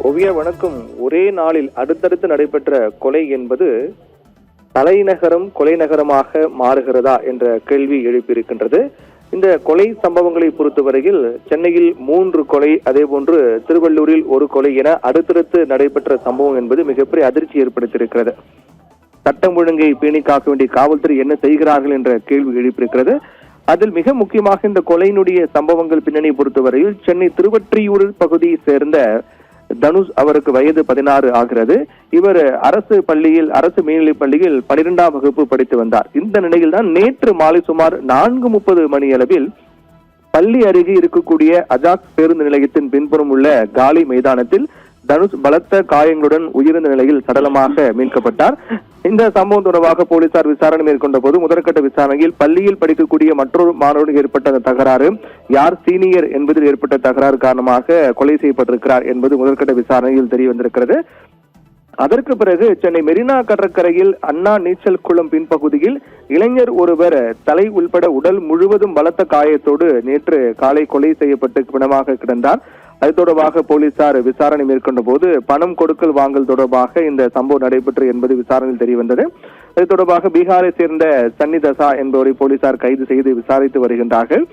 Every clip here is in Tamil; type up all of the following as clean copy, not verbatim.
ஓவியா வணக்கம். ஒரே நாளில் அடுத்தடுத்து நடைபெற்ற கொலை என்பது தலைநகரம் கொலை நகரமாக மாறுகிறதா என்ற கேள்வி எழுப்பியிருக்கின்றது. இந்த கொலை சம்பவங்களை பொறுத்தவரையில் சென்னையில் 3 கொலை, அதே போன்று திருவள்ளூரில் 1 கொலை என அடுத்தடுத்து நடைபெற்ற சம்பவம் என்பது மிகப்பெரிய அதிர்ச்சி ஏற்படுத்தியிருக்கிறது. சட்டம் ஒழுங்கை பேணி காக்க வேண்டிய காவல்துறை என்ன செய்கிறார்கள் என்ற கேள்வி எழுப்பியிருக்கிறது. அதில் மிக முக்கியமாக இந்த கொலையினுடைய சம்பவங்கள் பின்னணி பொறுத்தவரையில் சென்னை திருவொற்றியூர் பகுதியை சேர்ந்த தனுஷ், அவருக்கு வயது 16 ஆகிறது. இவர் அரசு மேல்நிலைப் பள்ளியில் 12ஆம் வகுப்பு படித்து வந்தார். இந்த நிலையில் தான் நேற்று மாலை சுமார் 4:30 மணி அளவில் பள்ளி அருகே இருக்கக்கூடிய அஜாக் பேருந்து நிலையத்தின் பின்புறம் உள்ள காலி மைதானத்தில் தனுஷ் பலத்த காயங்களுடன் உயிரிழந்த நிலையில் சடலமாக மீட்கப்பட்டார். இந்த சம்பவம் தொடர்பாக போலீசார் விசாரணை மேற்கொண்ட போது முதற்கட்ட விசாரணையில் பள்ளியில் படிக்கக்கூடிய மற்றொரு மாணவனுக்கு ஏற்பட்ட தகராறு, யார் சீனியர் என்பதில் ஏற்பட்ட தகராறு காரணமாக கொலை செய்யப்பட்டிருக்கிறார் என்பது முதற்கட்ட விசாரணையில் தெரிய வந்திருக்கிறது. அதற்கு பிறகு சென்னை மெரினா கடற்கரையில் அண்ணா நீச்சல் குளம் பின்பகுதியில் இளைஞர் ஒருவர் தலை உள்பட உடல் முழுவதும் பலத்த காயத்தோடு நேற்று காலை கொலை செய்யப்பட்டு பிணமாக கிடந்தார். அது தொடர்பாக போலீசார் விசாரணை மேற்கொண்ட போது பணம் கொடுக்கல் வாங்கல் தொடர்பாக இந்த சம்பவம் நடைபெற்று என்பது விசாரணையில் தெரிய வந்தது. அது தொடர்பாக பீகாரை சேர்ந்த சன்னி தசா என்பவரை போலீசார் கைது செய்து விசாரித்து வருகின்றார்கள்.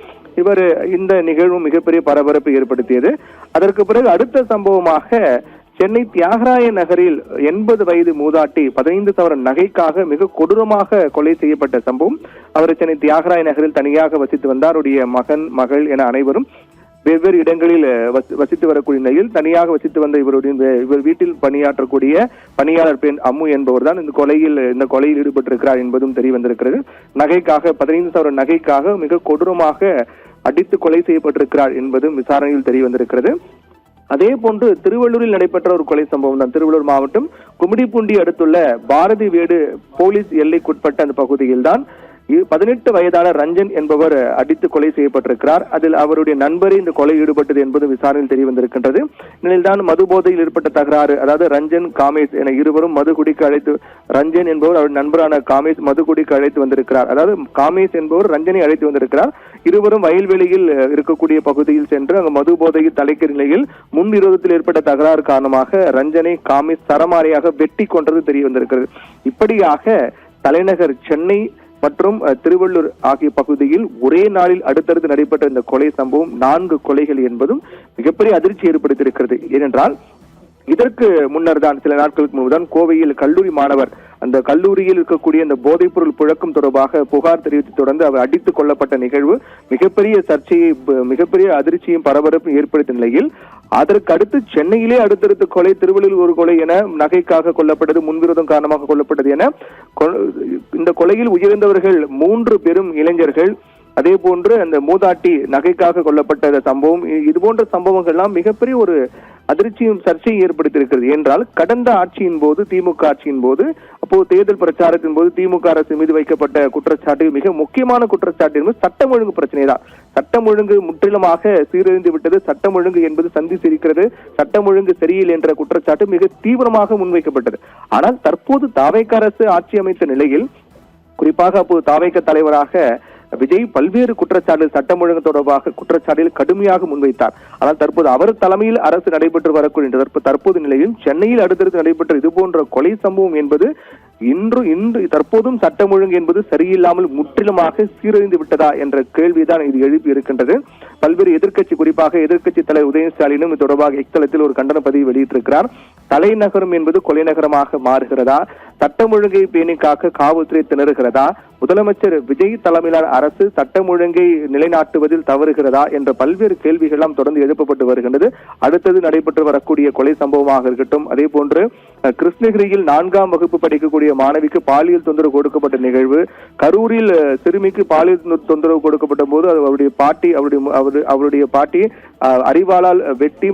இந்த நிகழ்வு மிகப்பெரிய பரபரப்பு ஏற்படுத்தியது. அதற்கு பிறகு அடுத்த சம்பவமாக சென்னை தியாகராய நகரில் 80 வயது மூதாட்டி 15 சவரன் நகைக்காக மிக கொடூரமாக கொலை செய்யப்பட்ட சம்பவம். அவர் சென்னை தியாகராய நகரில் தனியாக வசித்து வந்தார். அவருடைய மகன், மகள் என அனைவரும் வெவ்வேறு இடங்களில் வசித்து வரக்கூடிய நிலையில் தனியாக வசித்து வந்த இவர் வீட்டில் பணியாற்றக்கூடிய பணியாளர் பெண் அம்மு என்பவர் தான் இந்த கொலையில் ஈடுபட்டிருக்கிறார் என்பதும் தெரிய வந்திருக்கிறது. 15 சவரன் நகைக்காக மிக கொடூரமாக அடித்து கொலை செய்யப்பட்டிருக்கிறார் என்பதும் விசாரணையில் தெரிய வந்திருக்கிறது. அதே போன்று திருவள்ளூரில் நடைபெற்ற ஒரு கொலை சம்பவம் தான். திருவள்ளூர் மாவட்டம் கும்மிடிப்பூண்டி அடுத்துள்ள பாரதி வேடு போலீஸ் எல்லைக்குட்பட்ட அந்த பகுதியில் தான் 18 வயதான ரஞ்சன் என்பவர் அடித்து கொலை செய்யப்பட்டிருக்கிறார். அதில் அவருடைய நண்பரே இந்த கொலை ஈடுபட்டது என்பது விசாரணையில் தெரிய வந்திருக்கின்றது. இந்நிலையில்தான் மது போதையில் ஏற்பட்ட தகராறு, அதாவது ரஞ்சன், காமேஷ் என இருவரும் மது குடிக்க அழைத்து, ரஞ்சன் என்பவர் அவர் நண்பரான காமேஷ் மது குடிக்க அழைத்து வந்திருக்கிறார். அதாவது காமேஷ் என்பவர் ரஞ்சனை அழைத்து வந்திருக்கிறார். இருவரும் வயல்வெளியில் இருக்கக்கூடிய பகுதியில் சென்று அங்கு மது போதையில் தலைக்கிற நிலையில் முன்விரோதத்தில் ஏற்பட்ட தகராறு காரணமாக ரஞ்சனை காமேஷ் சரமாரியாக வெட்டி கொன்றது தெரிய வந்திருக்கிறது. இப்படியாக தலைநகர் சென்னை மற்றும் திருவள்ளூர் ஆகிய பகுதியில் ஒரே நாளில் அடுத்தடுத்து நடைபெற்ற இந்த கொலை சம்பவம் 4 கொலைகள் என்பதும் மிகப்பெரிய அதிர்ச்சி ஏற்படுத்தியிருக்கிறது. ஏனென்றால் இதற்கு முன்னர் தான், சில நாட்களுக்கு முன்புதான் கோவையில் கல்லூரி மாணவர் அந்த கல்லூரியில் இருக்கக்கூடிய அந்த போதைப் பொருள் புழக்கம் தொடர்பாக புகார் தெரிவித்து தொடர்ந்து அவர் அடித்துக் கொல்லப்பட்ட நிகழ்வு மிகப்பெரிய சர்ச்சையை, மிகப்பெரிய அதிர்ச்சியும் பரபரப்பும் ஏற்படுத்திய நிலையில் அதற்கு அடுத்து சென்னையிலே அடுத்தடுத்து கொலை, திருவள்ளூர் 1 கொலை என நகைக்காக கொல்லப்பட்டது, முன்விரோதம் காரணமாக கொல்லப்பட்டது என இந்த கொலையில் உயிரிழந்தவர்கள் 3 பெரும் இளைஞர்கள், அதே போன்று அந்த மூதாட்டி நகைக்காக கொல்லப்பட்ட சம்பவம், இது போன்ற சம்பவங்கள்லாம் மிகப்பெரிய ஒரு அதிர்ச்சியும் சர்ச்சையும் ஏற்படுத்தியிருக்கிறது. என்றால் கடந்த ஆட்சியின் போது, திமுக ஆட்சியின் போது, அப்போது தேர்தல் பிரச்சாரத்தின் போது திமுக அரசு மீது வைக்கப்பட்ட குற்றச்சாட்டு, மிக முக்கியமான குற்றச்சாட்டு என்பது சட்டம் ஒழுங்கு பிரச்சனை தான். சட்டம் ஒழுங்கு முற்றிலுமாக சீரழிந்து விட்டது, சட்டம் ஒழுங்கு என்பது சந்தி சிரிக்கிறது, சட்டம் ஒழுங்கு சரியில்லை என்ற குற்றச்சாட்டு மிக தீவிரமாக முன்வைக்கப்பட்டது. ஆனால் தற்போது தாவேக அரசு ஆட்சி அமைத்த நிலையில், குறிப்பாக அப்போது தாவேக தலைவராக விஜய் பல்வேறு குற்றச்சாட்டு, சட்டம் ஒழுங்கு தொடர்பாக குற்றச்சாட்டில் கடுமையாக முன்வைத்தார். ஆனால் தற்போது அவர் தலைமையில் அரசு நடைபெற்று வரக்கூடிய தற்போது நிலையில் சென்னையில் அடுத்தடுத்து நடைபெற்ற இது போன்ற கொலை சம்பவம் என்பது இன்று தற்போதும் சட்டம் ஒழுங்கு என்பது சரியில்லாமல் முற்றிலுமாக சீரழிந்து விட்டதா என்ற கேள்விதான் இது எழுப்பி இருக்கின்றது. பல்வேறு எதிர்க்கட்சி, குறிப்பாக எதிர்க்கட்சி தலைவர் உதயநிதி ஸ்டாலினும் இது தொடர்பாக எக்ஸ்தலத்தில் ஒரு கண்டன பதிவு வெளியிட்டிருக்கிறார். தலைநகரம் என்பது கொலை நகரமாக மாறுகிறதா? சட்டம் ஒழுங்கை பேணி காக்க காவல்துறை திணறுகிறதா? முதலமைச்சர் விஜய் தலைமையிலான அரசு சட்டம் ஒழுங்கை நிலைநாட்டுவதில் தவறுகிறதா என்ற பல்வேறு கேள்விகள் எல்லாம் தொடர்ந்து எழுப்பப்பட்டு வருகின்றது. அடுத்தது நடைபெற்று வரக்கூடிய கொலை சம்பவமாக இருக்கட்டும், அதே போன்று கிருஷ்ணகிரியில் 4ஆம் வகுப்பு படிக்கக்கூடிய மாணவிக்கு பாலியல் தொந்தரவு கொடுக்கப்பட்ட நிகழ்வு, கரூரில் சிறுமிக்கு பாலியல் தொந்தரவு கொடுக்கப்பட்ட போது அவருடைய பாட்டி அறிவாளால் வெட்டி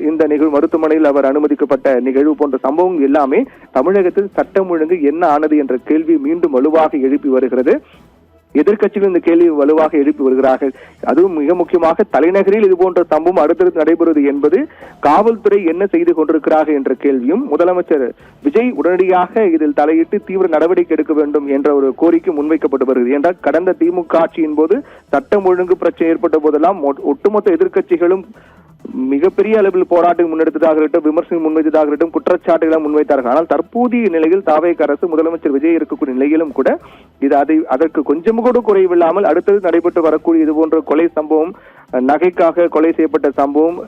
இந்த நிகழ்வு மருத்துவமனையில் அவர் அனுமதிக்கப்பட்ட நிகழ்வு போன்ற சம்பவங்கள் எல்லாமே தமிழகத்தில் சட்டம் ஒழுங்கு என்ன ஆனது என்ற கேள்வி மீண்டும் வலுவாக எழுப்பி வருகிறது. எதிர்க்கட்சிகள் இந்த கேள்வி வலுவாக எழுப்பி வருகிறார்கள். அதுவும் மிக முக்கியமாக தலைநகரில் இது போன்ற சம்பவம் அடுத்தடுத்து நடைபெறுவது என்பது காவல்துறை என்ன செய்து கொண்டிருக்கிறார்கள் என்ற கேள்வியும், முதலமைச்சர் விஜய் உடனடியாக இதில் தலையிட்டு தீவிர நடவடிக்கை எடுக்க வேண்டும் என்ற ஒரு கோரிக்கை முன்வைக்கப்பட்டு வருகிறது. என்றால் கடந்த திமுக ஆட்சியின் போது சட்டம் ஒழுங்கு பிரச்சனை ஏற்பட்ட போதெல்லாம் ஒட்டுமொத்த எதிர்க்கட்சிகளும் மிகப்பெரிய அளவில் போராட்டம் முன்னெடுத்ததாக இருக்கட்டும், விமர்சனம் முன்வைத்ததாக இருக்கட்டும், குற்றச்சாட்டுகளை முன்வைத்தார்கள். ஆனால் தற்போதைய நிலையில் தாவேக அரசு, முதலமைச்சர் விஜய் இருக்கக்கூடிய நிலையிலும் கூட இது அதற்கு கொஞ்சம் கூட குறைவில்லாமல் அடுத்தது நடைபெற்று வரக்கூடிய இது போன்ற கொலை சம்பவம், நகைக்காக கொலை செய்யப்பட்ட சம்பவம்,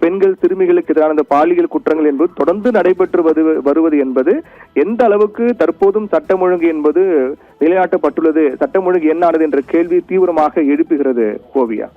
பெண்கள் சிறுமிகளுக்கு எதிரான பாலியல் குற்றங்கள் என்பது தொடர்ந்து நடைபெற்று வருவது என்பது எந்த அளவுக்கு தற்போதும் சட்டம் ஒழுங்கு என்பது நிலைநாட்டப்பட்டுள்ளது, சட்டம் ஒழுங்கு என்னானது என்ற கேள்வி தீவிரமாக எழுப்புகிறது. கோவியா.